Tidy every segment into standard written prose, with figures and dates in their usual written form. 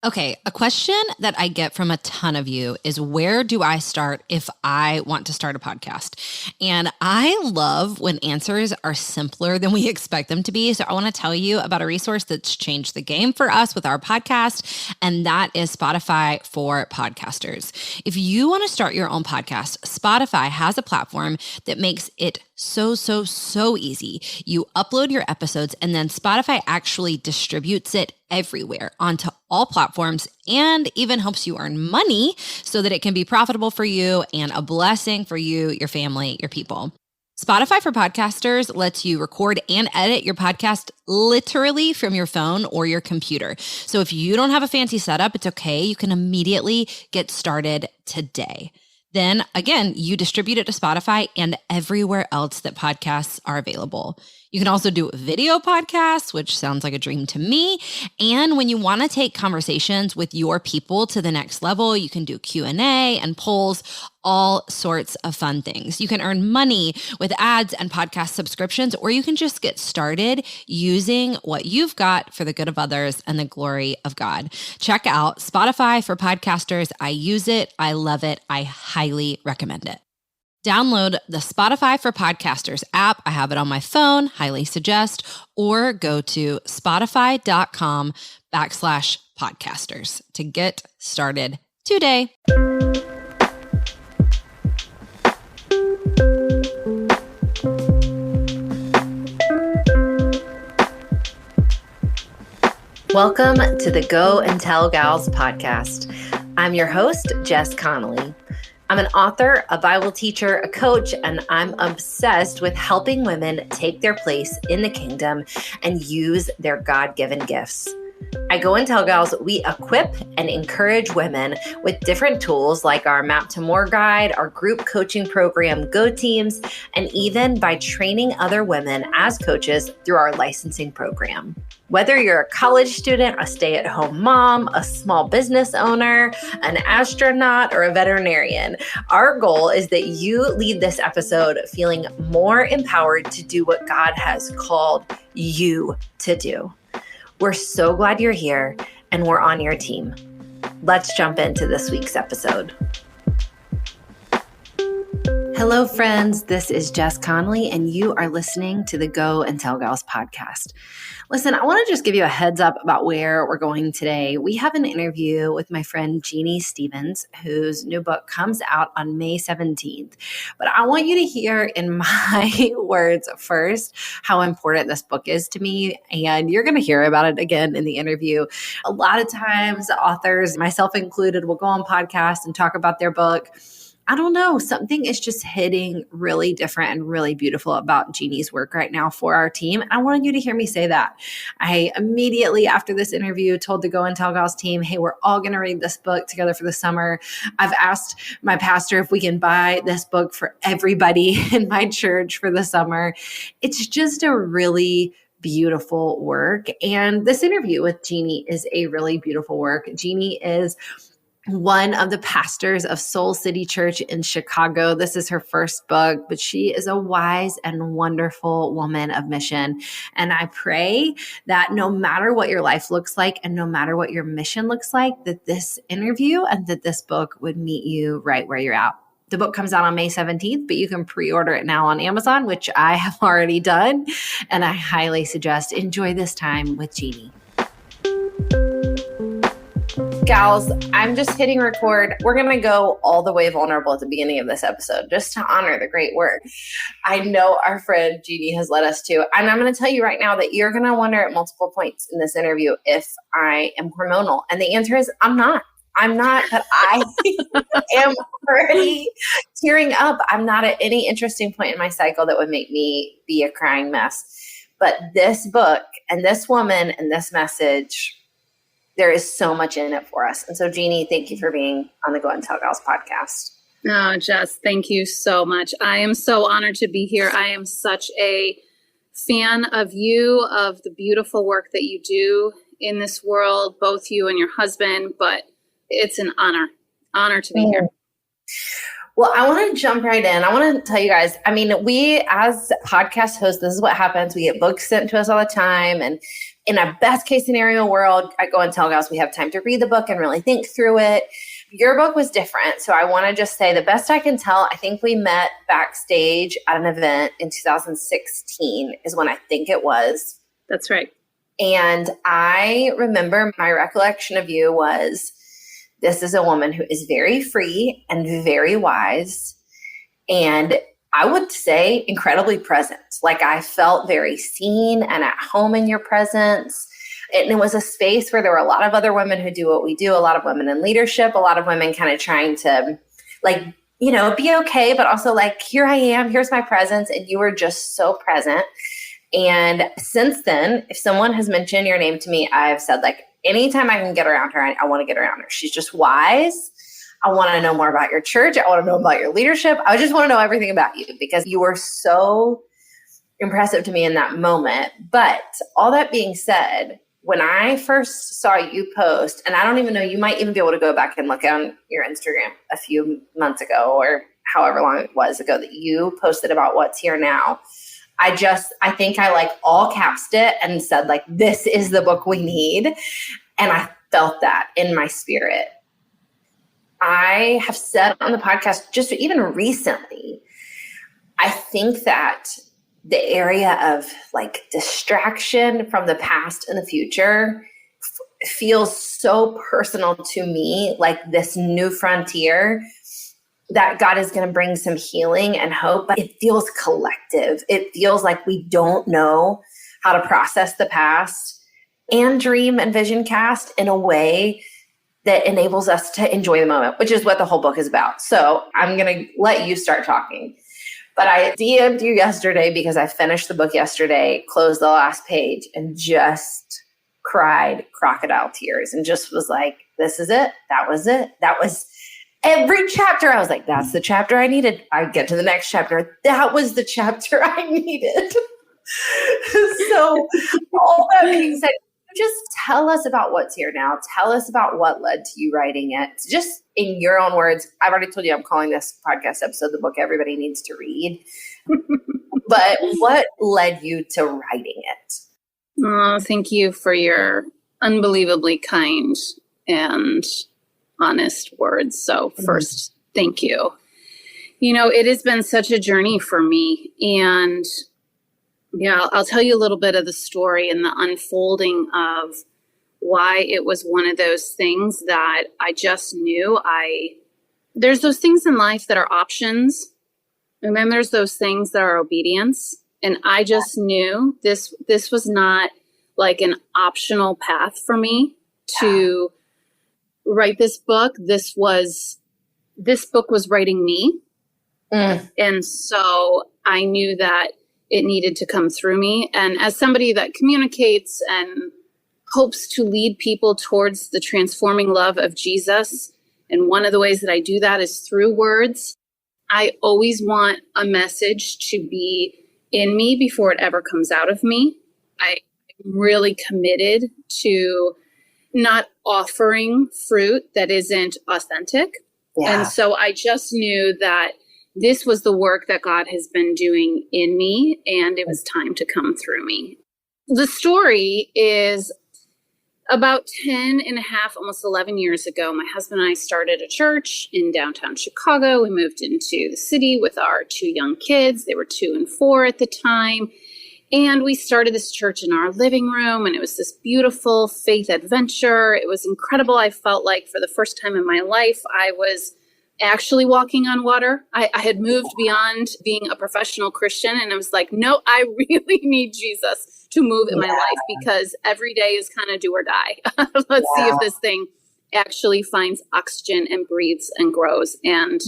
Okay, a question that I get from a ton of you is, where do I start if I want to start a podcast? And I love when answers are simpler than we expect them to be. So I want to tell you about a resource that's changed the game for us with our podcast, and that is Spotify for Podcasters. If you want to start your own podcast, Spotify has a platform that makes it so easy. You upload your episodes and then Spotify actually distributes it everywhere onto all platforms and even helps you earn money so that it can be profitable for you and a blessing for you, your family, your people. Spotify for Podcasters lets you record and edit your podcast literally from your phone or your computer. So if you don't have a fancy setup, it's okay. You can immediately get started today. Then again, you distribute it to Spotify and everywhere else that podcasts are available. You can also do video podcasts, which sounds like a dream to me. And when you want to take conversations with your people to the next level, you can do Q&A and polls, all sorts of fun things. You can earn money with ads and podcast subscriptions, or you can just get started using what you've got for the good of others and the glory of God. Check out Spotify for Podcasters. I use it. I love it. I highly recommend it. Download the Spotify for Podcasters app. I have it on my phone, highly suggest, or go to spotify.com/podcasters to get started today. Welcome to the Go and Tell Gals podcast. I'm your host, Jess Connolly. I'm an author, a Bible teacher, a coach, and I'm obsessed with helping women take their place in the kingdom and use their God-given gifts. At Go and Tell Gals, we equip and encourage women with different tools like our Map to More guide, our group coaching program, Go Teams, and even by training other women as coaches through our licensing program. Whether you're a college student, a stay-at-home mom, a small business owner, an astronaut, or a veterinarian, our goal is that you leave this episode feeling more empowered to do what God has called you to do. We're so glad you're here and we're on your team. Let's jump into this week's episode. Hello, friends. This is Jess Connolly, and you are listening to the Go and Tell Gals podcast. Listen, I want to just give you a heads up about where we're going today. We have an interview with my friend Jeanne Stevens, whose new book comes out on May 17th. But I want you to hear in my words first how important this book is to me, and you're going to hear about it again in the interview. A lot of times, authors, myself included, will go on podcasts and talk about their book. I don't know, something is just hitting really different and really beautiful about Jeanne's work right now for our team. And I wanted you to hear me say that. I immediately after this interview told the Go and Tell Gals team, hey, we're all going to read this book together for the summer. I've asked my pastor if we can buy this book for everybody in my church for the summer. It's just a really beautiful work. And this interview with Jeanne is a really beautiful work. Jeanne is one of the pastors of Soul City Church in Chicago. This is her first book, but she is a wise and wonderful woman of mission. And I pray that no matter what your life looks like and no matter what your mission looks like, that this interview and that this book would meet you right where you're at. The book comes out on May 17th, but you can pre-order it now on Amazon, which I have already done. And I highly suggest enjoy this time with Jeanne. Gals, I'm just hitting record. We're going to go all the way vulnerable at the beginning of this episode just to honor the great work I know our friend Jeanne has led us to. And I'm going to tell you right now that you're going to wonder at multiple points in this interview if I am hormonal. And the answer is I'm not, but I am already tearing up. I'm not at any interesting point in my cycle that would make me be a crying mess. But this book and this woman and this message, there is so much in it for us. And so, Jeanne, thank you for being on the Go and Tell Gals podcast. Oh, Jess, thank you so much. I am so honored to be here. I am such a fan of you, of the beautiful work that you do in this world, both you and your husband, but it's an honor to be here. Well, I want to jump right in. I want to tell you guys, I mean, we as podcast hosts, this is what happens. We get books sent to us all the time and in a best case scenario world, I go and tell gals we have time to read the book and really think through it. Your book was different. So I want to just say the best I can tell, I think we met backstage at an event in 2016 is when I think it was. That's right. And I remember my recollection of you was, this is a woman who is very free and very wise. And I would say incredibly present. Like I felt very seen and at home in your presence. And it was a space where there were a lot of other women who do what we do, a lot of women in leadership, a lot of women kind of trying to like, you know, be okay, but also like, here I am, here's my presence. And you were just so present. And since then, if someone has mentioned your name to me, I've said like, anytime I can get around her, I want to get around her. She's just wise. I want to know more about your church. I want to know about your leadership. I just want to know everything about you because you were so impressive to me in that moment. But all that being said, when I first saw you post, and I don't even know, you might even be able to go back and look on your Instagram a few months ago or however long it was ago that you posted about what's here now. I think I like all capsed it and said like, this is the book we need. And I felt that in my spirit. I have said on the podcast just even recently, I think that the area of like distraction from the past and the future feels so personal to me, like this new frontier that God is going to bring some healing and hope, but it feels collective. It feels like we don't know how to process the past and dream and vision cast in a way that enables us to enjoy the moment, which is what the whole book is about. So I'm going to let you start talking. But I DM'd you yesterday because I finished the book yesterday, closed the last page, and just cried crocodile tears and just was like, this is it. That was it. That was every chapter. I was like, that's the chapter I needed. I get to the next chapter. That was the chapter I needed. So all that being said, just tell us about what's here now. Tell us about what led to you writing it. Just in your own words. I've already told you I'm calling this podcast episode the book everybody needs to read. But what led you to writing it? Oh, thank you for your unbelievably kind and honest words. So first, thank you. You know, it has been such a journey for me. And yeah, I'll tell you a little bit of the story and the unfolding of why it was one of those things that I just knew there's those things in life that are options. And then there's those things that are obedience. And I just knew this was not like an optional path for me to write this book. This book was writing me. And so I knew that it needed to come through me. And as somebody that communicates and hopes to lead people towards the transforming love of Jesus, and one of the ways that I do that is through words, I always want a message to be in me before it ever comes out of me. I'm really committed to not offering fruit that isn't authentic. Yeah. And so I just knew that this was the work that God has been doing in me, and it was time to come through me. The story is about 10 and a half, almost 11 years ago, my husband and I started a church in downtown Chicago. We moved into the city with our two young kids. They were 2 and 4 at the time. And we started this church in our living room, and it was this beautiful faith adventure. It was incredible. I felt like for the first time in my life, I was actually walking on water. I had moved beyond being a professional Christian, and I was like, no, I really need Jesus to move in my life, because every day is kind of do or die. Let's see if this thing actually finds oxygen and breathes and grows and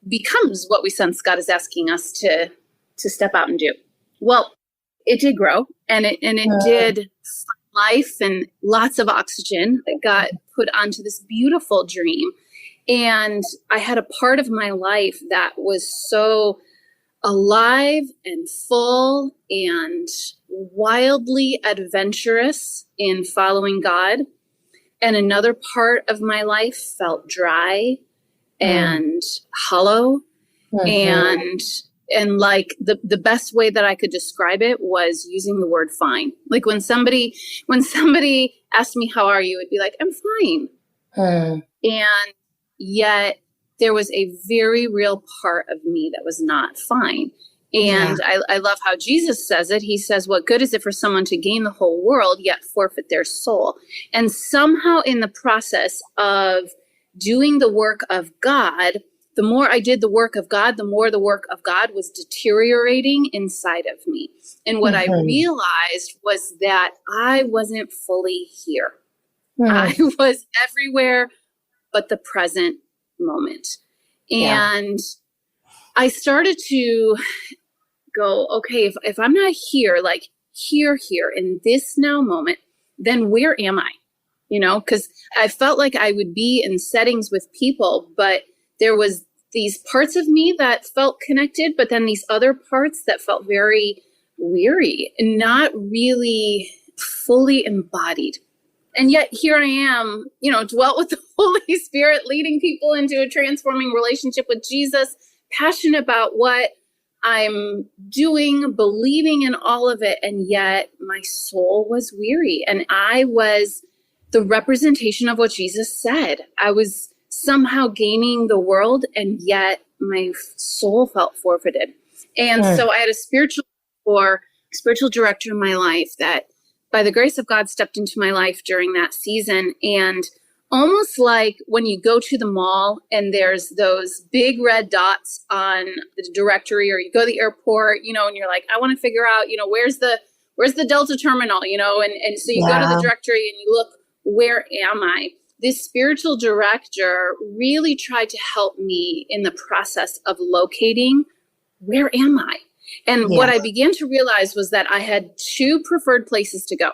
becomes what we sense God is asking us to step out and do. Well, it did grow, and it did life and lots of oxygen that got put onto this beautiful dream. And I had a part of my life that was so alive and full and wildly adventurous in following God. And another part of my life felt dry and hollow. And And like the best way that I could describe it was using the word fine. Like when somebody asked me, how are you? It'd be like, I'm fine. And yet there was a very real part of me that was not fine. And I love how Jesus says it. He says, what good is it for someone to gain the whole world, yet forfeit their soul? And somehow in the process of doing the work of God, the more I did the work of God, the more the work of God was deteriorating inside of me. And what I realized was that I wasn't fully here. I was everywhere but the present moment. And I started to go, okay, if I'm not here, like here in this now moment, then where am I? You know, because I felt like I would be in settings with people, but there was these parts of me that felt connected, but then these other parts that felt very weary and not really fully embodied. And yet here I am, you know, dwelt with the Holy Spirit, leading people into a transforming relationship with Jesus, passionate about what I'm doing, believing in all of it. And yet my soul was weary, and I was the representation of what Jesus said. I was somehow gaining the world, and yet my soul felt forfeited. And so I had a spiritual director in my life that, by the grace of God, stepped into my life during that season. And almost like when you go to the mall and there's those big red dots on the directory, or you go to the airport, you know, and you're like, I want to figure out, you know, where's the Delta terminal, you know, and so you go to the directory and you look, where am I? This spiritual director really tried to help me in the process of locating, where am I? And what I began to realize was that I had two preferred places to go.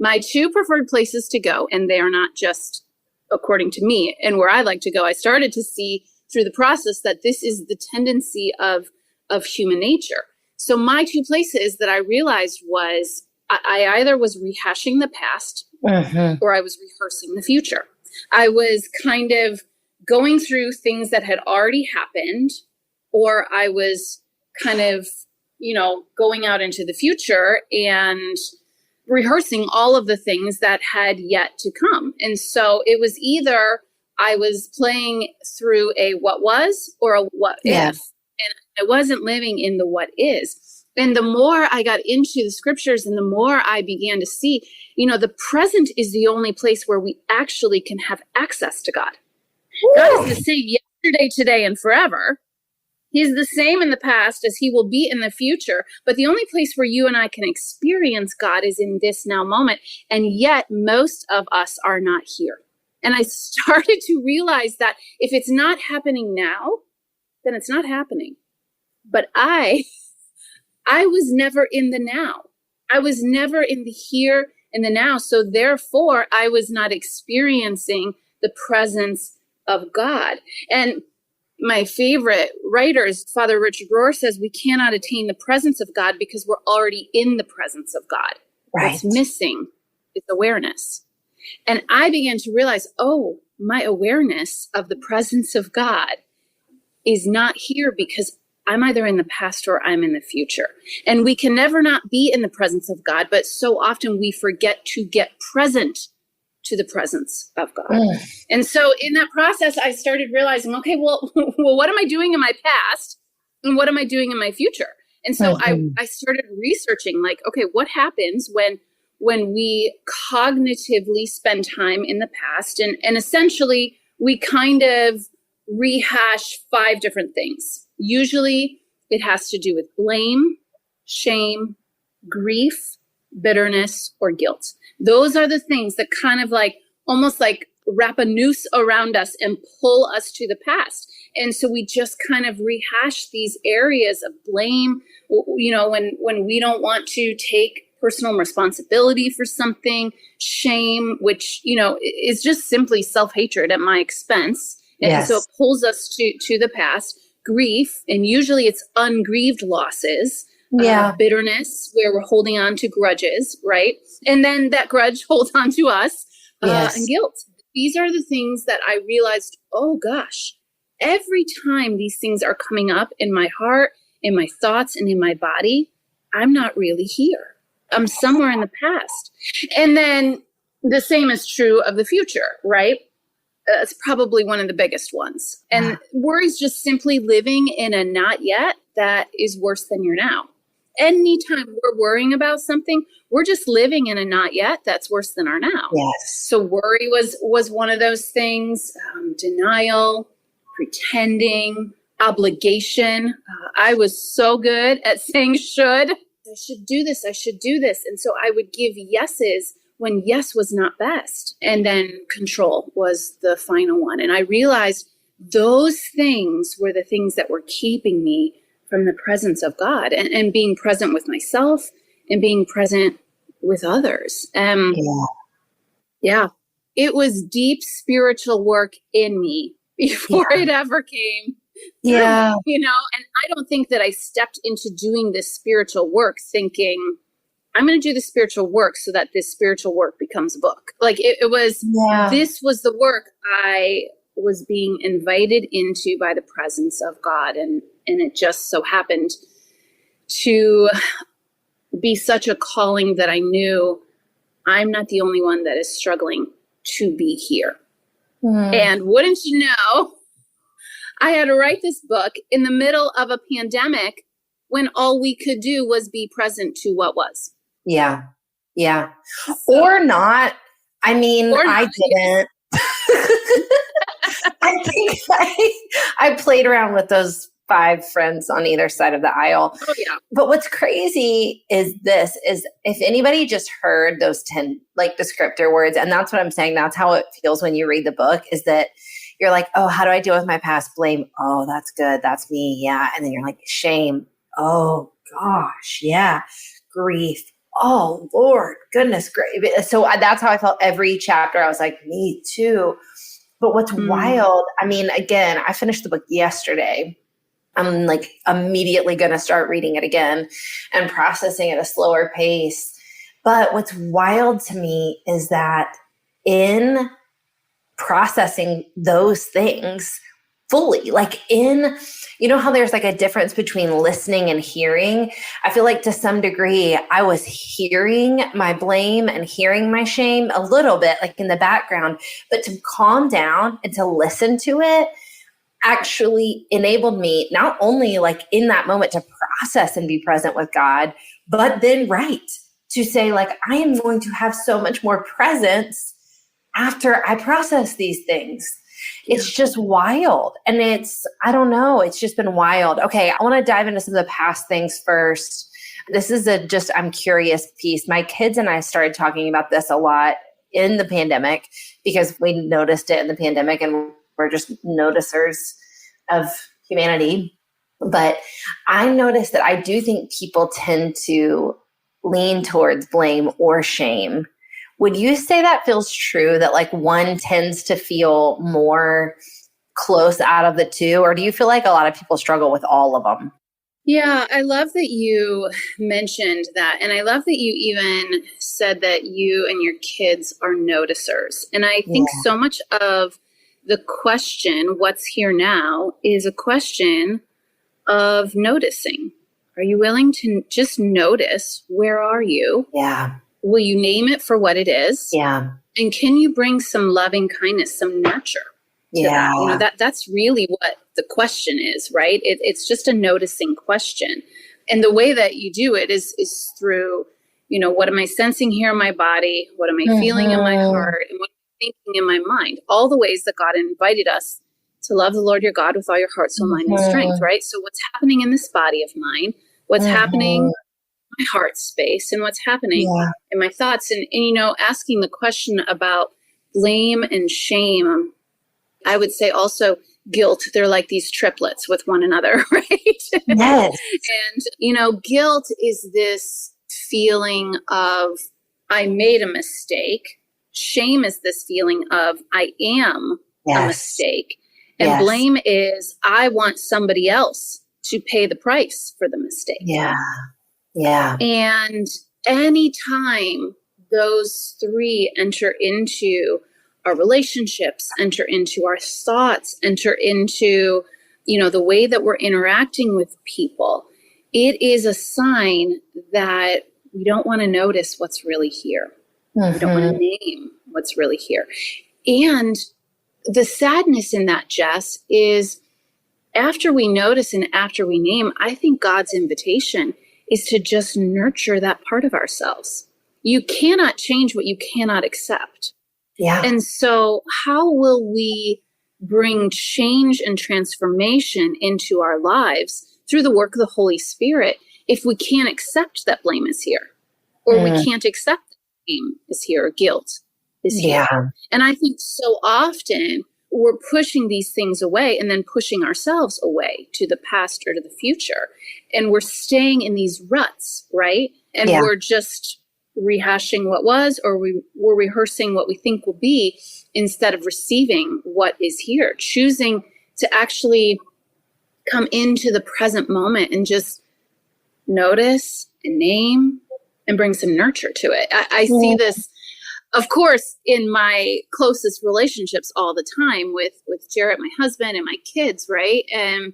My two preferred places to go, and they are not just according to me and where I like to go. I started to see through the process that this is the tendency of human nature. So my two places that I realized was I either was rehashing the past or I was rehearsing the future. I was kind of going through things that had already happened, or I was kind of, you know, going out into the future and rehearsing all of the things that had yet to come. And so it was either I was playing through a what was or a what if, and I wasn't living in the what is. And the more I got into the scriptures and the more I began to see, you know, the present is the only place where we actually can have access to God. God is the same yesterday, today, and forever. He's the same in the past as he will be in the future. But the only place where you and I can experience God is in this now moment. And yet most of us are not here. And I started to realize that if it's not happening now, then it's not happening. But I was never in the now. I was never in the here and the now. So therefore, I was not experiencing the presence of God. And my favorite writers, Father Richard Rohr, says we cannot attain the presence of God because we're already in the presence of God. Right. What's missing is awareness. And I began to realize, oh, my awareness of the presence of God is not here because I'm either in the past or I'm in the future. And we can never not be in the presence of God, but so often we forget to get present to the presence of God. And so in that process, I started realizing, okay, well, what am I doing in my past? And what am I doing in my future? And so I started researching, like, okay, what happens when we cognitively spend time in the past? And essentially, we kind of rehash 5 different things. Usually, it has to do with blame, shame, grief, bitterness, or guilt. Those are the things that kind of like almost like wrap a noose around us and pull us to the past. And so we just kind of rehash these areas of blame, you know, when we don't want to take personal responsibility for something, shame, which, you know, is just simply self-hatred at my expense. And so it pulls us to the past. Grief, and usually it's ungrieved losses. Bitterness, where we're holding on to grudges, right? And then that grudge holds on to us, and guilt. These are the things that I realized, oh gosh, every time these things are coming up in my heart, in my thoughts and in my body, I'm not really here. I'm somewhere in the past. And then the same is true of the future, right? It's probably one of the biggest ones. And worry is just simply living in a not yet that is worse than your now. Anytime we're worrying about something, we're just living in a not yet that's worse than our now. Yes. So worry was one of those things. Denial, pretending, obligation. I was so good at saying should. I should do this. I should do this. And so I would give yeses when yes was not best. And then control was the final one. And I realized those things were the things that were keeping me from the presence of God and being present with myself and being present with others. Yeah, it was deep spiritual work in me before it ever came. Yeah. And I don't think that I stepped into doing this spiritual work thinking, I'm going to do the spiritual work so that this spiritual work becomes a book. Like it was, this was the work I was being invited into by the presence of God. And it just so happened to be such a calling that I knew I'm not the only one that is struggling to be here. And wouldn't you know, I had to write this book in the middle of a pandemic when all we could do was be present to what was. Yeah. Yeah. Or not. I mean, I didn't. I think I played around with those 5 friends on either side of the aisle. Oh, yeah. But what's crazy is if anybody just heard those 10 descriptor words, and that's what I'm saying, that's how it feels when you read the book, is that you're like, oh, how do I deal with my past? Blame. Oh, that's good. That's me. Yeah. And then you're like, shame. Oh gosh. Yeah. Grief. Oh Lord, goodness gracious. So that's how I felt every chapter. I was like, me too. But what's wild, I mean, again, I finished the book yesterday. I'm like immediately going to start reading it again and processing at a slower pace. But what's wild to me is that in processing those things fully, how there's a difference between listening and hearing. I feel like to some degree, I was hearing my blame and hearing my shame a little bit in the background, but to calm down and to listen to it actually enabled me not only in that moment to process and be present with God, but then to say I am going to have so much more presence after I process these things. It's just wild. And I don't know, it's just been wild. Okay, I want to dive into some of the past things first. This is I'm curious piece. My kids and I started talking about this a lot in the pandemic because we noticed it in the pandemic and we're just noticers of humanity. But I noticed that I do think people tend to lean towards blame or shame. Would you say that feels true, that one tends to feel more close out of the two? Or do you feel like a lot of people struggle with all of them? Yeah, I love that you mentioned that. And I love that you even said that you and your kids are noticers. And I think so much of the question, what's here now, is a question of noticing. Are you willing to just notice? Where are you? Yeah. Will you name it for what it is? Yeah. And can you bring some loving kindness, some nurture to that? That's really what the question is, right? It's just a noticing question. And the way that you do it is through, what am I sensing here in my body? What am I feeling in my heart? And what am I thinking in my mind? All the ways that God invited us to love the Lord your God with all your heart, soul, mind, and strength, right? So what's happening in this body of mine? What's happening my heart space and what's happening in my thoughts and asking the question about blame and shame. I would say also guilt. They're like these triplets with one another, right? Yes. And, guilt is this feeling of I made a mistake. Shame is this feeling of I am a mistake. And blame is I want somebody else to pay the price for the mistake. Yeah. Yeah. And anytime those 3 enter into our relationships, enter into our thoughts, enter into the way that we're interacting with people, it is a sign that we don't want to notice what's really here. Mm-hmm. We don't want to name what's really here. And the sadness in that, Jess, is after we notice and after we name, I think God's invitation is to just nurture that part of ourselves. You cannot change what you cannot accept. Yeah. And so how will we bring change and transformation into our lives through the work of the Holy Spirit if we can't accept that blame is here, or we can't accept that blame is here, or guilt is here? Yeah. And I think so often we're pushing these things away and then pushing ourselves away to the past or to the future. And we're staying in these ruts, right? And we're just rehashing what was, or we're rehearsing what we think will be instead of receiving what is here, choosing to actually come into the present moment and just notice and name and bring some nurture to it. I see this, of course, in my closest relationships all the time with Jarrett, my husband, and my kids, right? And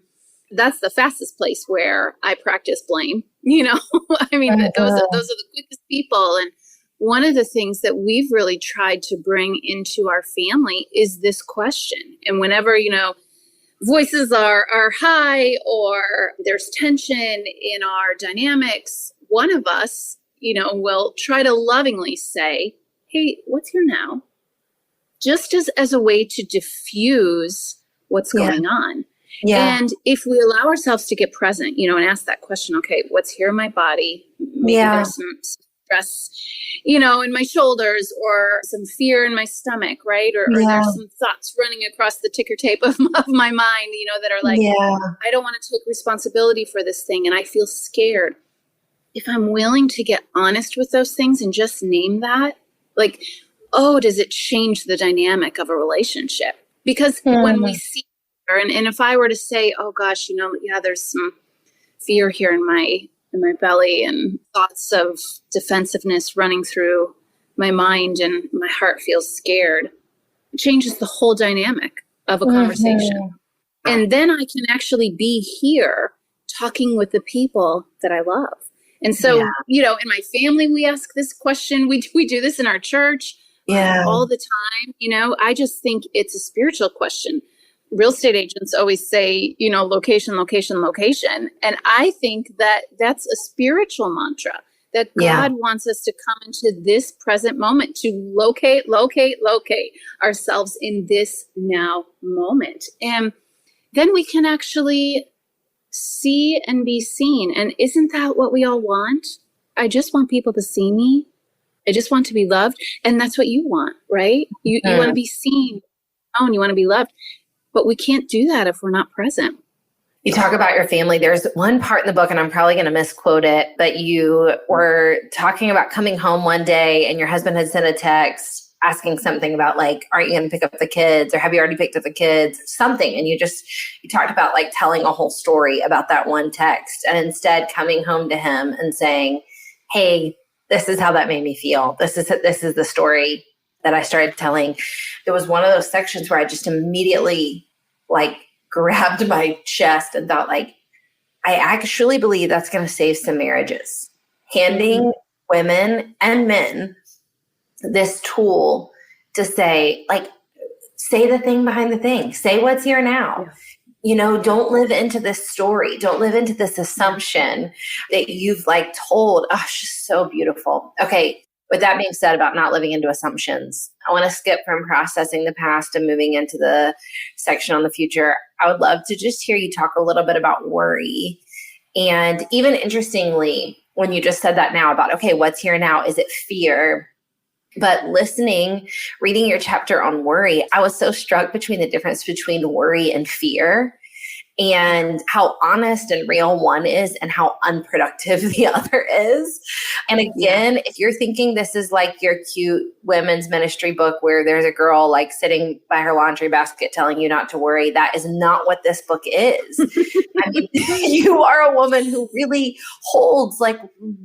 that's the fastest place where I practice blame. I mean, those are the quickest people. And one of the things that we've really tried to bring into our family is this question. And whenever, voices are high or there's tension in our dynamics, one of us, will try to lovingly say, hey, what's here now? Just as a way to diffuse what's going on. Yeah. And if we allow ourselves to get present, and ask that question, okay, what's here in my body? Maybe there's some stress, in my shoulders, or some fear in my stomach, right? Or there's some thoughts running across the ticker tape of my mind, that are like, I don't want to take responsibility for this thing and I feel scared. If I'm willing to get honest with those things and just name that, like, does it change the dynamic of a relationship? Because when we see her, and if I were to say, oh gosh, there's some fear here in my belly and thoughts of defensiveness running through my mind and my heart feels scared, it changes the whole dynamic of a conversation. And then I can actually be here talking with the people that I love. And so, in my family, we ask this question. We do this in our church all the time. I just think it's a spiritual question. Real estate agents always say, location, location, location. And I think that that's a spiritual mantra, that God wants us to come into this present moment, to locate ourselves in this now moment. And then we can actually see and be seen. And isn't that what we all want? I just want people to see me. I just want to be loved. And that's what you want, right? You want to be seen. Oh, and you want to be loved. But we can't do that if we're not present. You talk about your family. There's one part in the book, and I'm probably going to misquote it, but you were talking about coming home one day and your husband had sent a text asking something about, like, aren't you going to pick up the kids, or have you already picked up the kids, something. And you talked about, like, telling a whole story about that one text, and instead coming home to him and saying, hey, this is how that made me feel. This is the story that I started telling. There was one of those sections where I just immediately, like, grabbed my chest and thought, like, I actually believe that's going to save some marriages. Handing women and men this tool to say, like, say the thing behind the thing. Say what's here now. Don't live into this story. Don't live into this assumption that you've, like, told. Oh, it's just so beautiful. Okay. With that being said about not living into assumptions, I want to skip from processing the past and moving into the section on the future. I would love to just hear you talk a little bit about worry. And even interestingly, when you just said that now about, okay, what's here now? Is it fear? But reading your chapter on worry, I was so struck between the difference between worry and fear, and how honest and real one is and how unproductive the other is. And again, if you're thinking this is like your cute women's ministry book where there's a girl, like, sitting by her laundry basket telling you not to worry, that is not what this book is. I mean, you are a woman who really holds, like,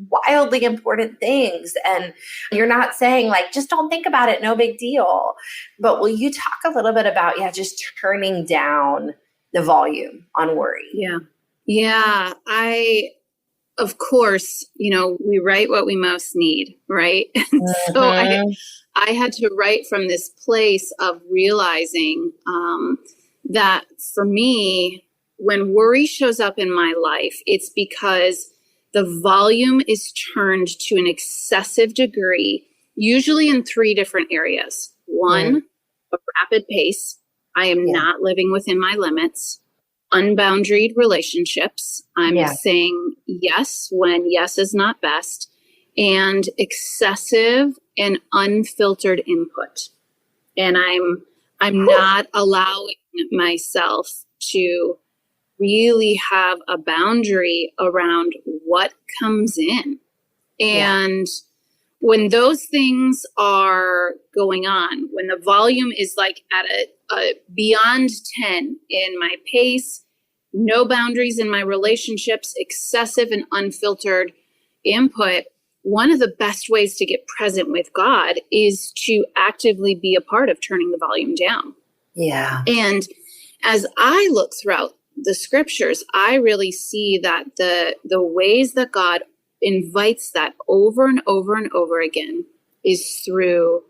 wildly important things. And you're not saying, like, just don't think about it, no big deal. But will you talk a little bit about, just turning down the volume on worry? Yeah. Yeah. Of course, we write what we most need, right? And so I had to write from this place of realizing that for me, when worry shows up in my life, it's because the volume is turned to an excessive degree, usually in 3 different areas. One, a rapid pace. I am not living within my limits. Unboundaried relationships. I'm saying yes when yes is not best. And excessive and unfiltered input. And I'm not allowing myself to really have a boundary around what comes in. And when those things are going on, when the volume is like at a beyond 10 in my pace, no boundaries in my relationships, excessive and unfiltered input, one of the best ways to get present with God is to actively be a part of turning the volume down. Yeah. And as I look throughout the scriptures, I really see that the ways that God invites that over and over and over again is through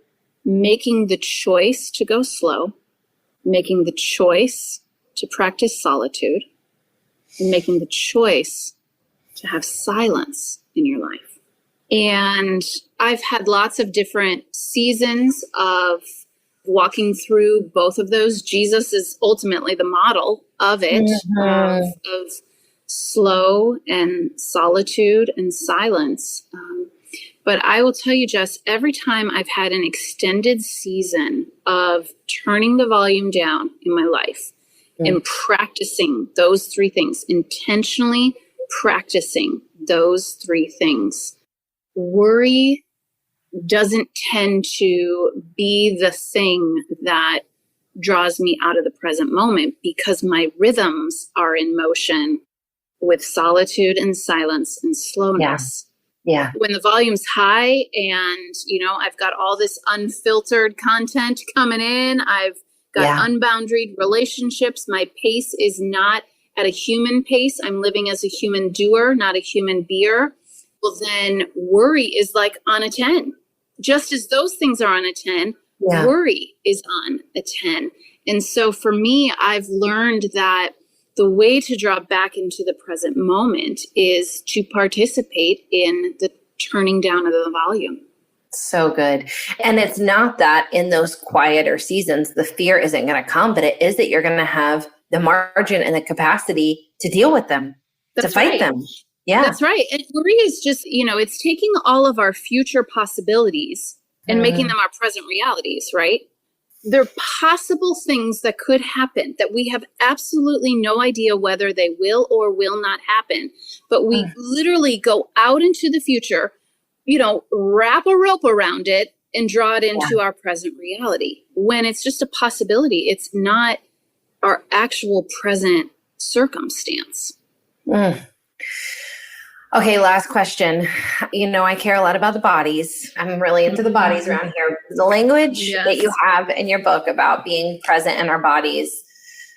making the choice to go slow, making the choice to practice solitude, and making the choice to have silence in your life. And I've had lots of different seasons of walking through both of those. Jesus is ultimately the model of it, of slow and solitude and silence. But I will tell you, Jess, every time I've had an extended season of turning the volume down in my life and practicing those 3 things, intentionally practicing those 3 things, worry doesn't tend to be the thing that draws me out of the present moment because my rhythms are in motion with solitude and silence and slowness. Yeah. When the volume's high and, I've got all this unfiltered content coming in, I've got unboundaried relationships, my pace is not at a human pace. I'm living as a human doer, not a human beer. Well, then worry is like on a 10. Just as those things are on a 10, worry is on a 10. And so for me, I've learned that the way to drop back into the present moment is to participate in the turning down of the volume. So good. And it's not that in those quieter seasons, the fear isn't going to come, but it is that you're going to have the margin and the capacity to deal with them, to fight them. Yeah. That's right. And worry is just, it's taking all of our future possibilities and making them our present realities, right? They're possible things that could happen that we have absolutely no idea whether they will or will not happen. But we literally go out into the future, wrap a rope around it and draw it into our present reality. When it's just a possibility, it's not our actual present circumstance. Okay, last question. I care a lot about the bodies. I'm really into the bodies around here. The language that you have in your book about being present in our bodies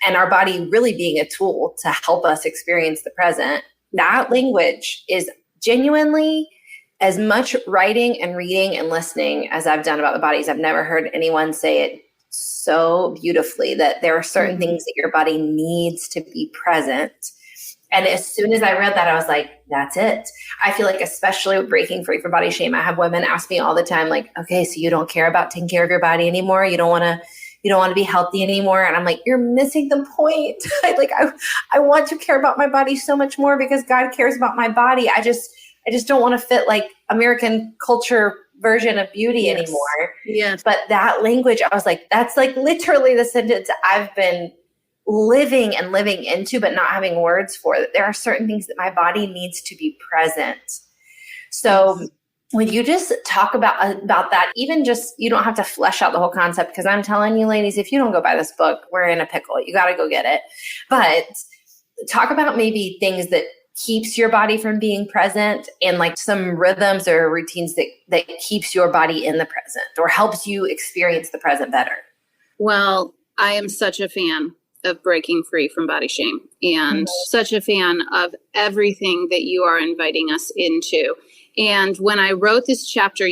and our body really being a tool to help us experience the present, that language is genuinely as much writing and reading and listening as I've done about the bodies. I've never heard anyone say it so beautifully that there are certain things that your body needs to be present. And as soon as I read that, I was like, that's it. I feel like, especially with breaking free from body shame, I have women ask me all the time, like, okay, so you don't care about taking care of your body anymore? You don't want to be healthy anymore? And I'm like, you're missing the point. I want to care about my body so much more because God cares about my body. I just don't want to fit like American culture version of beauty anymore. Yes. But that language, I was like, that's like literally the sentence I've been living into, but not having words for. That there are certain things that my body needs to be present. So would you just talk about that? Even just, you don't have to flesh out the whole concept, because I'm telling you, ladies, if you don't go buy this book, we're in a pickle. You got to go get it. But talk about maybe things that keeps your body from being present, and like some rhythms or routines that keeps your body in the present or helps you experience the present better. Well, I am such a fan of breaking free from body shame, and such a fan of everything that you are inviting us into. And when I wrote this chapter,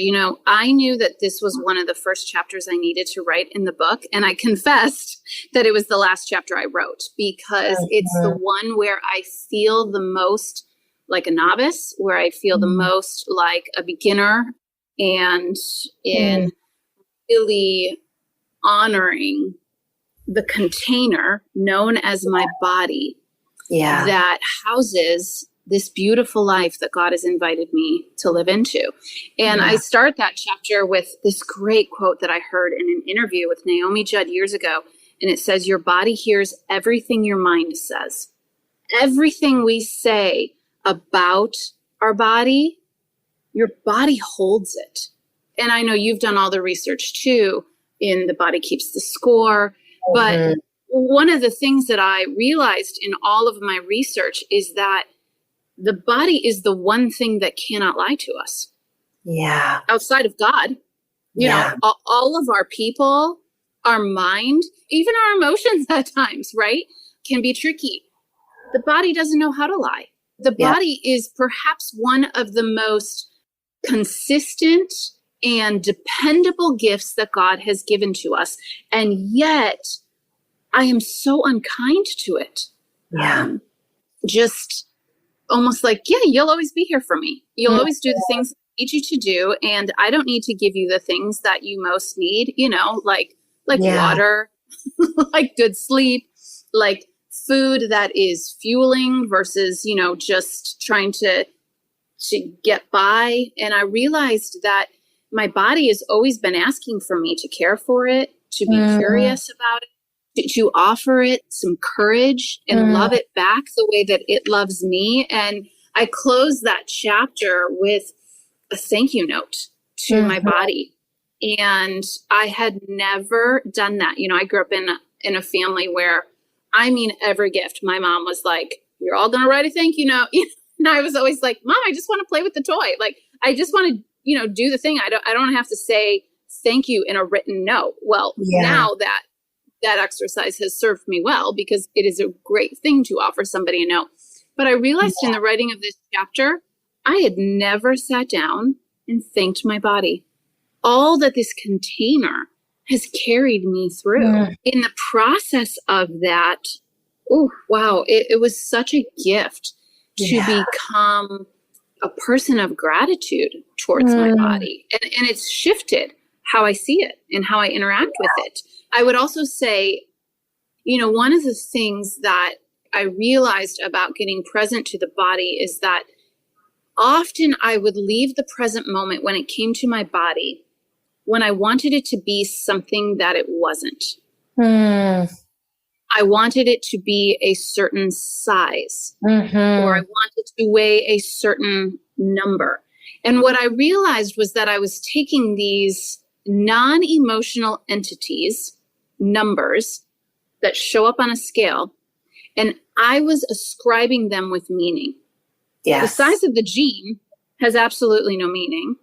I knew that this was one of the first chapters I needed to write in the book. And I confessed that it was the last chapter I wrote, because it's the one where I feel the most like a novice, where I feel the most like a beginner, and in really honoring the container known as my body that houses this beautiful life that God has invited me to live into. And I start that chapter with this great quote that I heard in an interview with Naomi Judd years ago. And it says, your body hears everything your mind says. Everything we say about our body, your body holds it. And I know you've done all the research too in The Body Keeps the Score. But one of the things that I realized in all of my research is that the body is the one thing that cannot lie to us. Yeah. Outside of God, you know, all of our people, our mind, even our emotions at times, right, can be tricky. The body doesn't know how to lie. The body is perhaps one of the most consistent and dependable gifts that God has given to us. And yet I am so unkind to it. Yeah. Just almost like, you'll always be here for me. You'll always do the things I need you to do. And I don't need to give you the things that you most need, like water, like good sleep, like food that is fueling versus, just trying to get by. And I realized that my body has always been asking for me to care for it, to be curious about it, to offer it some courage and love it back the way that it loves me. And I close that chapter with a thank you note to my body. And I had never done that. I grew up in a family where, every gift, my mom was like, you're all going to write a thank you note. And I was always like, Mom, I just want to play with the toy. Like, I just want to, do the thing. I don't have to say thank you in a written note. Well, now that exercise has served me well, because it is a great thing to offer somebody a note. But I realized in the writing of this chapter, I had never sat down and thanked my body. All that this container has carried me through. In the process of that, it was such a gift to become a person of gratitude towards my body. And it's shifted how I see it and how I interact with it. I would also say, one of the things that I realized about getting present to the body is that often I would leave the present moment when it came to my body when I wanted it to be something that it wasn't. I wanted it to be a certain size, or I wanted to weigh a certain number. And what I realized was that I was taking these non-emotional entities, numbers that show up on a scale, and I was ascribing them with meaning. The size of the Jeanne has absolutely no meaning.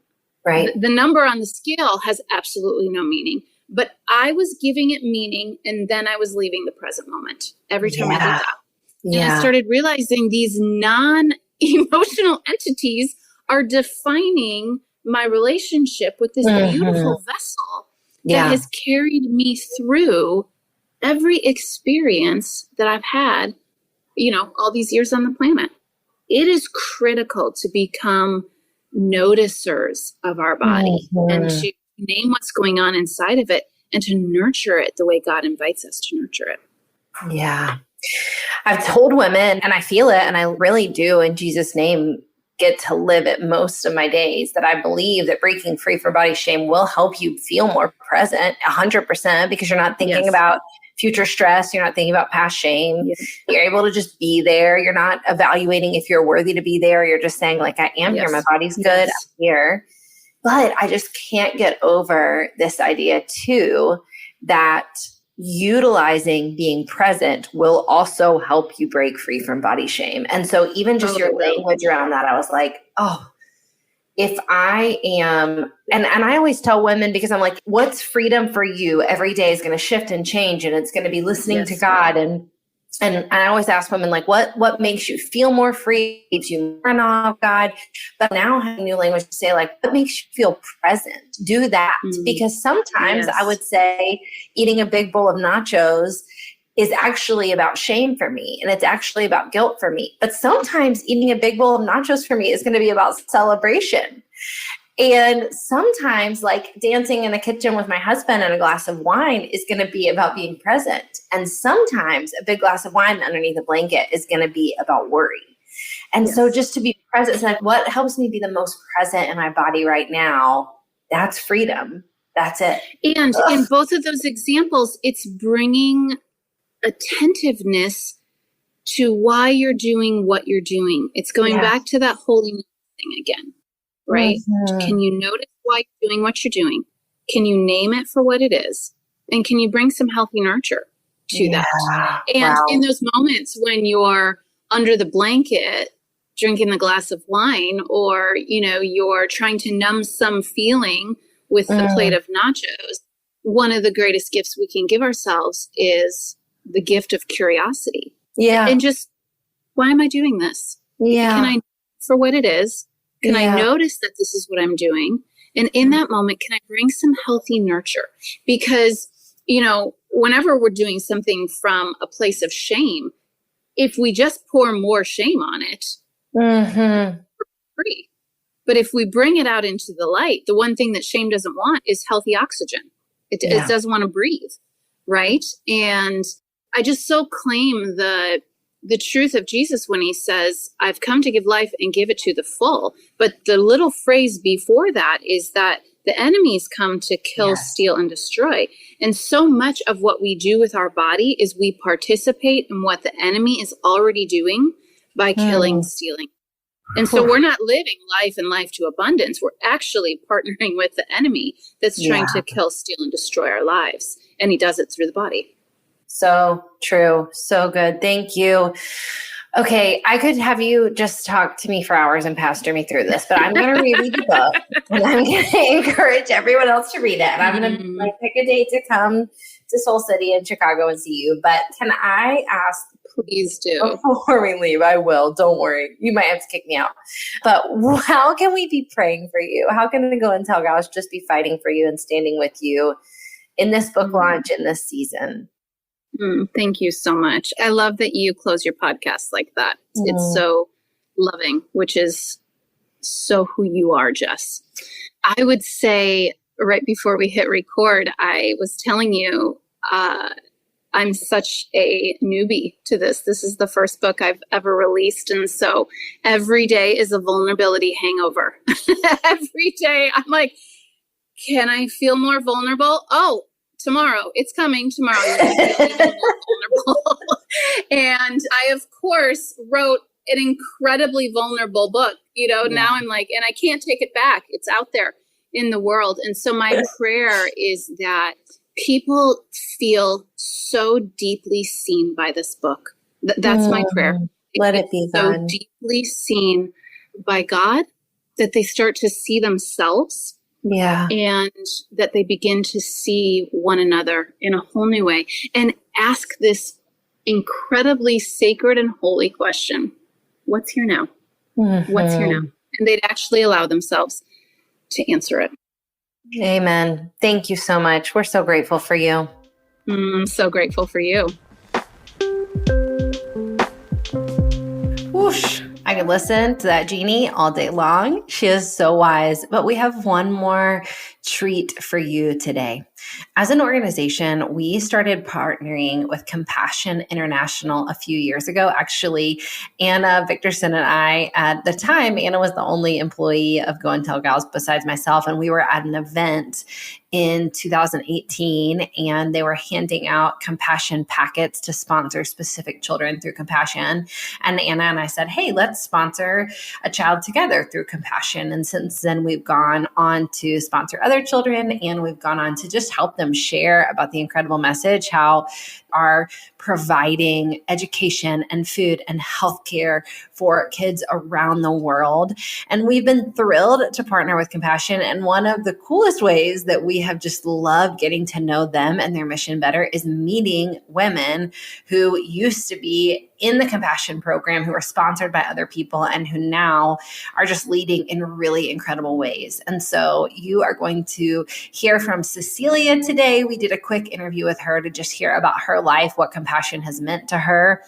Right. The number on the scale has absolutely no meaning. But I was giving it meaning, and then I was leaving the present moment every time I did that. And I started realizing these non-emotional entities are defining my relationship with this beautiful vessel that has carried me through every experience that I've had, all these years on the planet. It is critical to become noticers of our body and to name what's going on inside of it and to nurture it the way God invites us to nurture it. Yeah. I've told women, and I feel it, and I really do in Jesus' name, get to live it most of my days, that I believe that breaking free from body shame will help you feel more present 100%, because you're not thinking about future stress. You're not thinking about past shame. You're able to just be there. You're not evaluating if you're worthy to be there. You're just saying, like, I am here. My body's good. I'm here. But I just can't get over this idea too, that utilizing being present will also help you break free from body shame. And so even just your language around that, I was like, if I am, and I always tell women, because I'm like, what's freedom for you? Every day is going to shift and change, and it's going to be listening to God. And I always ask women, like, what makes you feel more free, keeps you more in awe of God? But now having new language to say, like, what makes you feel present? Do that. Because sometimes I would say eating a big bowl of nachos is actually about shame for me, and it's actually about guilt for me. But sometimes eating a big bowl of nachos for me is going to be about celebration. And sometimes, like, dancing in the kitchen with my husband and a glass of wine is going to be about being present. And sometimes a big glass of wine underneath a blanket is going to be about worry. And so just to be present, it's like, what helps me be the most present in my body right now? That's freedom. That's it. And in both of those examples, it's bringing attentiveness to why you're doing what you're doing. It's going back to that holiness thing again, right? Can you notice why you're doing what you're doing? Can you name it for what it is? And can you bring some healthy nurture to that? And in those moments when you're under the blanket, drinking the glass of wine, or, you're trying to numb some feeling with the plate of nachos, one of the greatest gifts we can give ourselves is the gift of curiosity. And just, why am I doing this? Can I, for what it is, can I notice that this is what I'm doing? And in that moment, can I bring some healthy nurture? Because, whenever we're doing something from a place of shame, if we just pour more shame on it, we're free. But if we bring it out into the light, the one thing that shame doesn't want is healthy oxygen. It doesn't want to breathe, right? And I just so claim the truth of Jesus when he says, I've come to give life and give it to the full. But the little phrase before that is that the enemy's come to kill, steal, and destroy. And so much of what we do with our body is we participate in what the enemy is already doing by killing, stealing. And so we're not living life and life to abundance. We're actually partnering with the enemy that's trying to kill, steal, and destroy our lives. And he does it through the body. So true. So good. Thank you. Okay. I could have you just talk to me for hours and pastor me through this, but I'm going to read the book, and I'm going to encourage everyone else to read it. And I'm going to pick a date to come to Soul City in Chicago and see you. But can I ask, please do, before we leave? I will. Don't worry. You might have to kick me out. But how can we be praying for you? How can the Go and Tell Gals just be fighting for you and standing with you in this book launch in this season? Thank you so much. I love that you close your podcast like that. It's so loving, which is so who you are, Jess. I would say right before we hit record, I was telling you, I'm such a newbie to this. This is the first book I've ever released. And so every day is a vulnerability hangover. Every day I'm like, can I feel more vulnerable? Oh, tomorrow, it's coming tomorrow. You're going to feel even more vulnerable. And I, of course, wrote an incredibly vulnerable book. Now I'm like, and I can't take it back. It's out there in the world. And so my prayer is that people feel so deeply seen by this book. That's my prayer. Let it be so done. Deeply seen by God that they start to see themselves. And that they begin to see one another in a whole new way and ask this incredibly sacred and holy question. What's here now? What's here now? And they'd actually allow themselves to answer it. Amen. Thank you so much. We're so grateful for you. I'm so grateful for you. Whoosh. I could listen to that Jeanne all day long. She is so wise. But we have one more treat for you today. As an organization, we started partnering with Compassion International a few years ago. Actually, Anna Victorson and I, at the time, Anna was the only employee of Go and Tell Gals besides myself. And we were at an event in 2018, and they were handing out compassion packets to sponsor specific children through compassion. And Anna and I said, hey, let's sponsor a child together through compassion. And since then, we've gone on to sponsor other children, and we've gone on to just help them share about the incredible message, how are providing education and food and healthcare for kids around the world. And we've been thrilled to partner with Compassion. And one of the coolest ways that we have just loved getting to know them and their mission better is meeting women who used to be in the Compassion program, who are sponsored by other people, and who now are just leading in really incredible ways. And so you are going to hear from Cecilia today. We did a quick interview with her to just hear about her life, what Compassion has meant to her.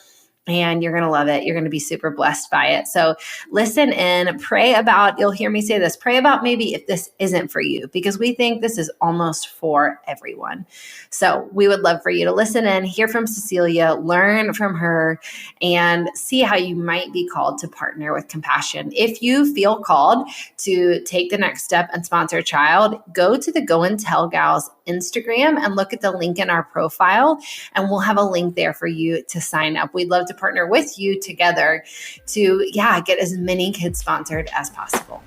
And you're going to love it. You're going to be super blessed by it. So listen in, pray about, you'll hear me say this, pray about maybe if this isn't for you, because we think this is almost for everyone. So we would love for you to listen in, hear from Cecilia, learn from her, and see how you might be called to partner with Compassion. If you feel called to take the next step and sponsor a child, go to the Go and Tell Gals Instagram and look at the link in our profile, and we'll have a link there for you to sign up. We'd love to partner with you together to, get as many kids sponsored as possible.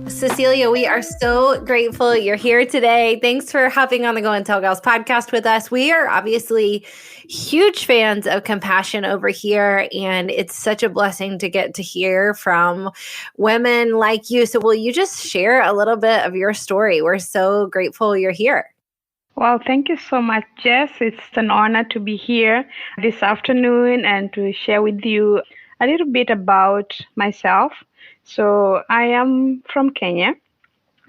Cecilia, we are so grateful you're here today. Thanks for hopping on the Go and Tell Gals podcast with us. We are obviously huge fans of Compassion over here, and it's such a blessing to get to hear from women like you. So will you just share a little bit of your story? We're so grateful you're here. Well, thank you so much, Jess. It's an honor to be here this afternoon and to share with you a little bit about myself. So I am from Kenya.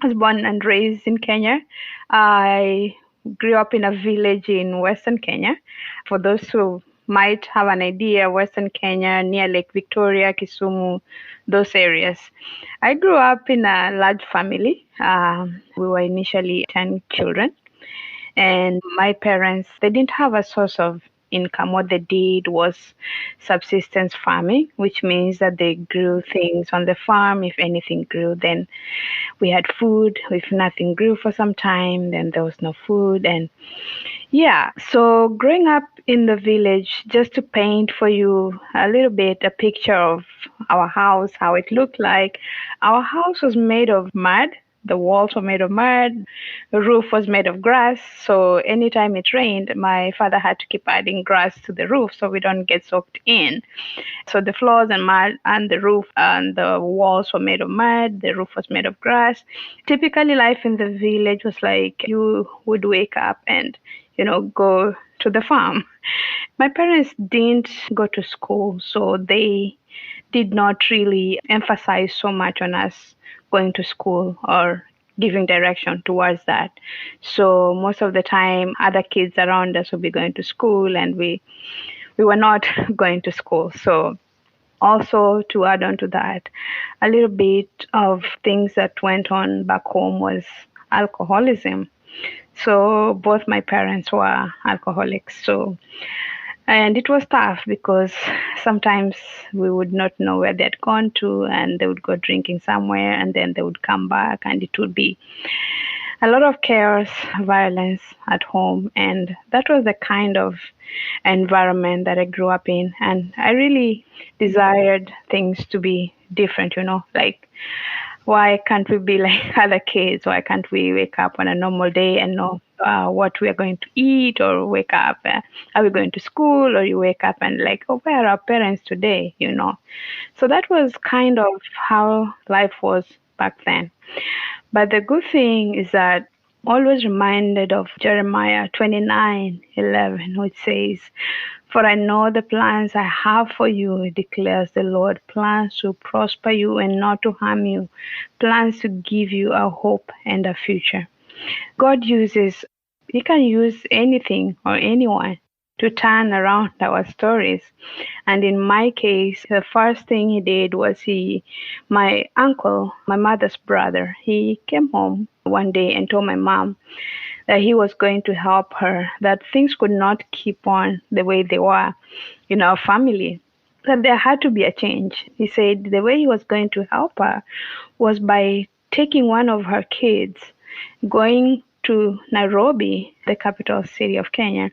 I was born and raised in Kenya. I grew up in a village in Western Kenya. For those who might have an idea, Western Kenya, near Lake Victoria, Kisumu, those areas. I grew up in a large family. We were initially 10 children. And my parents, they didn't have a source of income. What they did was subsistence farming, which means that they grew things on the farm. If anything grew, then we had food. If nothing grew for some time, then there was no food. And so growing up in the village, just to paint for you a little bit a picture of our house, how it looked like, our house was made of mud. The walls were made of mud. The roof was made of grass. So anytime it rained, my father had to keep adding grass to the roof so we don't get soaked in. So the floors and mud and the roof and the walls were made of mud. The roof was made of grass. Typically, life in the village was like you would wake up and, go to the farm. My parents didn't go to school, so they did not really emphasize so much on us going to school or giving direction towards that. So most of the time, other kids around us would be going to school, and we were not going to school. So also to add on to that, a little bit of things that went on back home was alcoholism. So both my parents were alcoholics. And it was tough because sometimes we would not know where they'd gone to, and they would go drinking somewhere, and then they would come back, and it would be a lot of chaos, violence at home. And that was the kind of environment that I grew up in. And I really desired things to be different, like, why can't we be like other kids? Why can't we wake up on a normal day and know what we are going to eat, or wake up, are we going to school, or you wake up and like, oh, where are our parents today, So that was kind of how life was back then. But the good thing is that always reminded of Jeremiah 29:11, which says, "For I know the plans I have for you, declares the Lord, plans to prosper you and not to harm you, plans to give you a hope and a future." God He can use anything or anyone to turn around our stories. And in my case, the first thing He did was my uncle, my mother's brother, he came home one day and told my mom that he was going to help her, that things could not keep on the way they were in our family, that there had to be a change. He said the way he was going to help her was by taking one of her kids, going to Nairobi, the capital city of Kenya,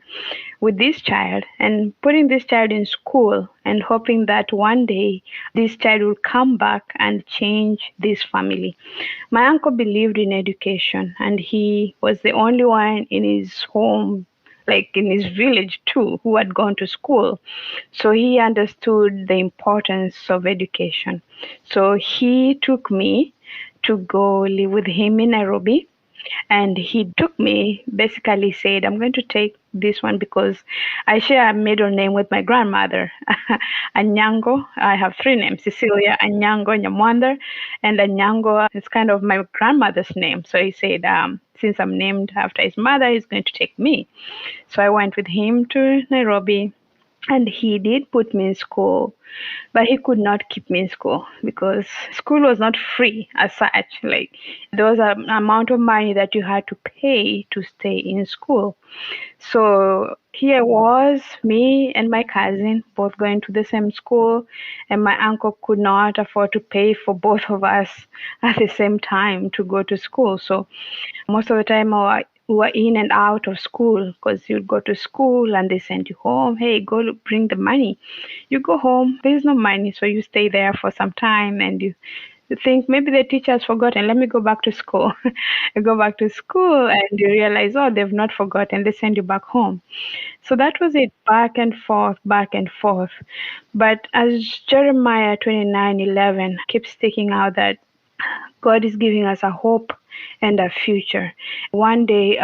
with this child and putting this child in school and hoping that one day this child will come back and change this family. My uncle believed in education, and he was the only one in his home, like in his village too, who had gone to school. So he understood the importance of education. So he took me to go live with him in Nairobi. And he took me, basically said, I'm going to take this one because I share a middle name with my grandmother, Anyango. I have three names, Cecilia, Anyango, Nyamwanda, and Anyango is kind of my grandmother's name. So he said, since I'm named after his mother, he's going to take me. So I went with him to Nairobi. And he did put me in school, but he could not keep me in school because school was not free as such. Like there was an amount of money that you had to pay to stay in school. So here was me and my cousin both going to the same school, and my uncle could not afford to pay for both of us at the same time to go to school. So most of the time we were in and out of school because you'd go to school and they send you home. Hey, go bring the money. You go home, there's no money, so you stay there for some time and you think maybe the teacher has forgotten. Let me go back to school. You go back to school and you realize, oh, they've not forgotten. They send you back home. So that was it, back and forth, back and forth. But as Jeremiah 29:11 keeps sticking out that God is giving us a hope and a future. One day,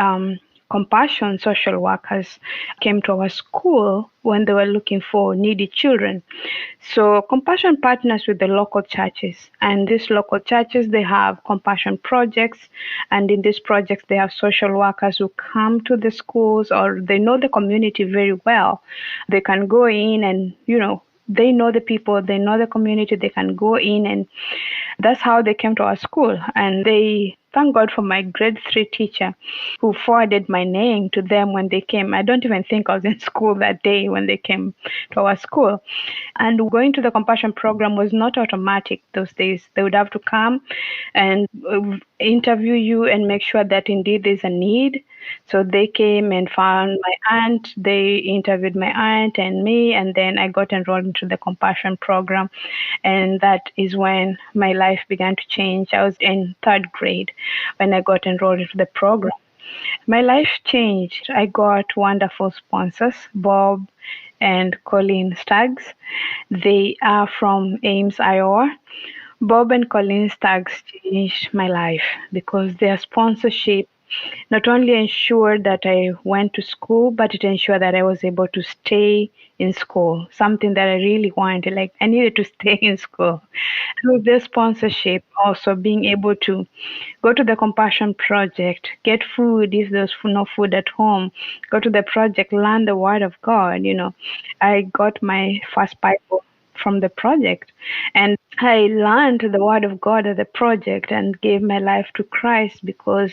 Compassion social workers came to our school when they were looking for needy children. So Compassion partners with the local churches, and these local churches, they have compassion projects, and in these projects they have social workers who come to the schools, or they know the community very well. They can go in and, they know the people, they know the community, they can go in, and that's how they came to our school. And they thank God for my grade 3 teacher who forwarded my name to them when they came. I don't even think I was in school that day when they came to our school. And going to the compassion program was not automatic those days. They would have to come and interview you and make sure that indeed there's a need. So they came and found my aunt. They interviewed my aunt and me, and then I got enrolled into the compassion program. And that is when my life began to change. I was in 3rd grade when I got enrolled into the program. My life changed. I got wonderful sponsors, Bob and Colleen Staggs. They are from Ames, Iowa. Bob and Colleen Staggs changed my life because their sponsorship not only ensured that I went to school, but it ensured that I was able to stay in school, something that I really wanted. Like I needed to stay in school. Through this sponsorship, also being able to go to the Compassion Project, get food if there's no food at home, go to the project, learn the Word of God. I got my first Bible from the project, and I learned the Word of God at the project and gave my life to Christ because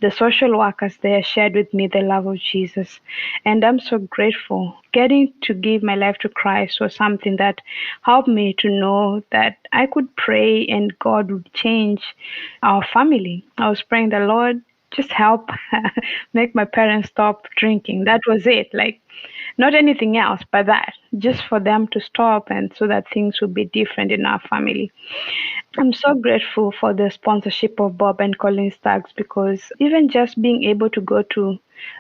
the social workers there shared with me the love of Jesus. And I'm so grateful. Getting to give my life to Christ was something that helped me to know that I could pray and God would change our family. I was praying the Lord, just help make my parents stop drinking. That was it. Like, not anything else but that, just for them to stop and so that things would be different in our family. I'm so grateful for the sponsorship of Bob and Colleen Staggs because even just being able to go to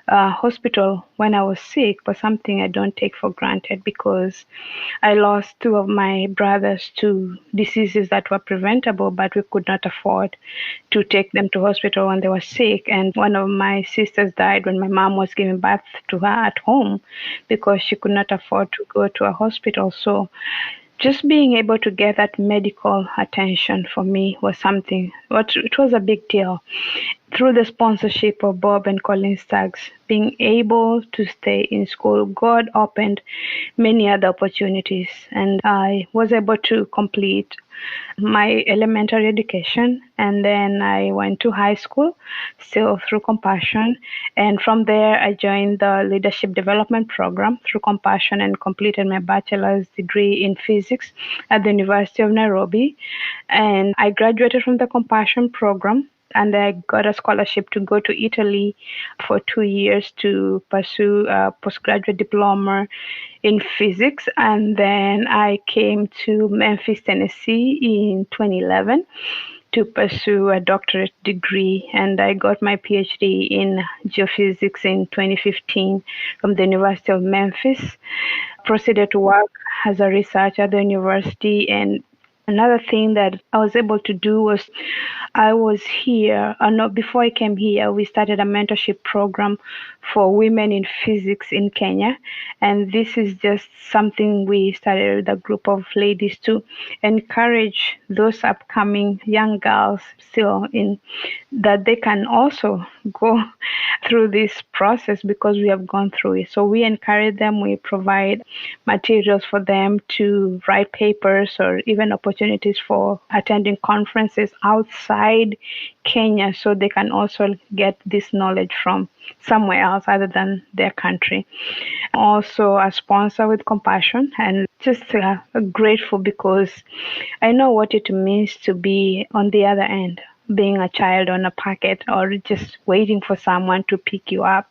hospital when I was sick was something I don't take for granted because I lost 2 of my brothers to diseases that were preventable, but we could not afford to take them to hospital when they were sick. And one of my sisters died when my mom was giving birth to her at home because she could not afford to go to a hospital. So just being able to get that medical attention for me was something, it was a big deal. through the sponsorship of Bob and Colin Staggs, being able to stay in school, God opened many other opportunities. And I was able to complete my elementary education, and then I went to high school, still through Compassion. And from there, I joined the leadership development program through Compassion and completed my bachelor's degree in physics at the University of Nairobi. And I graduated from the Compassion program, and I got a scholarship to go to Italy for 2 years to pursue a postgraduate diploma in physics. And then I came to Memphis, Tennessee in 2011 to pursue a doctorate degree, and I got my PhD in geophysics in 2015 from the University of Memphis. Proceeded to work as a researcher at the university, and another thing that I was able to do was I was here, no, before I came here, we started a mentorship program for women in physics in Kenya. And this is just something we started with a group of ladies to encourage those upcoming young girls still in that they can also go through this process because we have gone through it. So we encourage them, we provide materials for them to write papers or even opportunities for attending conferences outside Kenya so they can also get this knowledge from somewhere else other than their country. Also a sponsor with Compassion, and just grateful because I know what it means to be on the other end, being a child on a packet or just waiting for someone to pick you up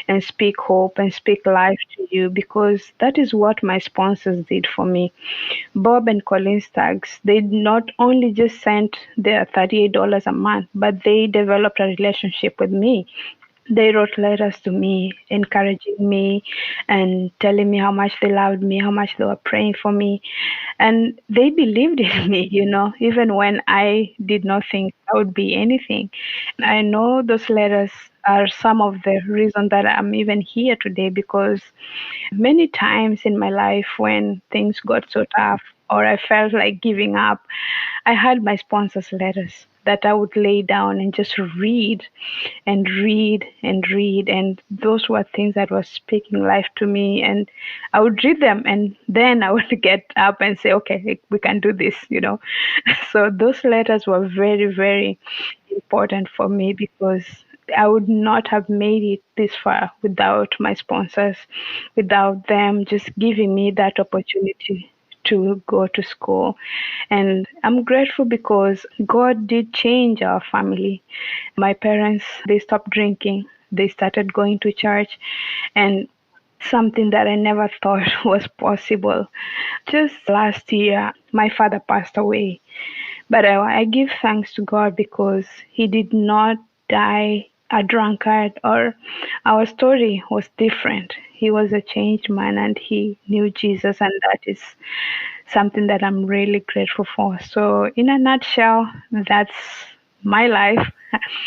and speak hope and speak life to you, because that is what my sponsors did for me. Bob and Colin Staggs, they not only just sent their $38 a month, but they developed a relationship with me. They wrote letters to me, encouraging me and telling me how much they loved me, how much they were praying for me. And they believed in me, even when I did not think I would be anything. I know those letters are some of the reason that I'm even here today, because many times in my life when things got so tough or I felt like giving up, I had my sponsors' letters that I would lay down and just read and read and read. And those were things that were speaking life to me. And I would read them and then I would get up and say, okay, we can do this, So those letters were very, very important for me, because I would not have made it this far without my sponsors, without them just giving me that opportunity to go to school. And I'm grateful because God did change our family. My parents, they stopped drinking. They started going to church, and something that I never thought was possible. Just last year, my father passed away. But I give thanks to God because he did not die a drunkard, or our story was different. He was a changed man and he knew Jesus, and that is something that I'm really grateful for. So in a nutshell, that's my life.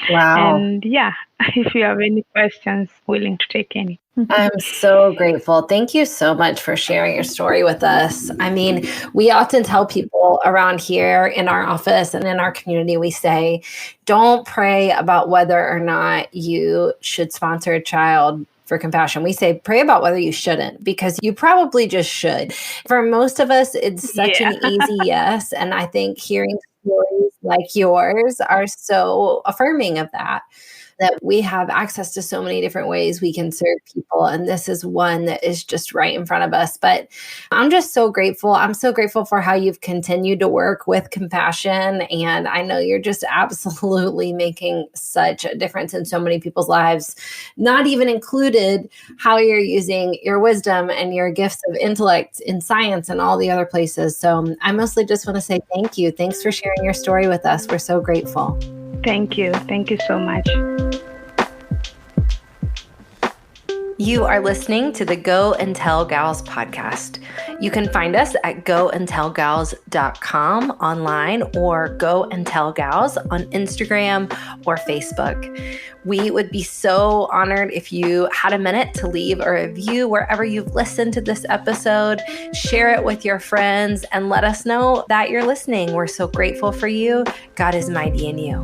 Wow. And yeah, if you have any questions, willing to take any. I'm so grateful. Thank you so much for sharing your story with us. I mean, we often tell people around here in our office and in our community, we say, don't pray about whether or not you should sponsor a child for Compassion. We say, pray about whether you shouldn't, because you probably just should. For most of us, it's such an easy yes. And I think hearing stories like yours are so affirming of that we have access to so many different ways we can serve people. And this is one that is just right in front of us. But I'm just so grateful. I'm so grateful for how you've continued to work with Compassion. And I know you're just absolutely making such a difference in so many people's lives, not even included how you're using your wisdom and your gifts of intellect in science and all the other places. So I mostly just want to say thank you. Thanks for sharing your story with us. We're so grateful. Thank you. Thank you so much. You are listening to the Go and Tell Gals podcast. You can find us at goandtellgals.com online, or Go and Tell Gals on Instagram or Facebook. We would be so honored if you had a minute to leave a review wherever you've listened to this episode. Share it with your friends and let us know that you're listening. We're so grateful for you. God is mighty in you.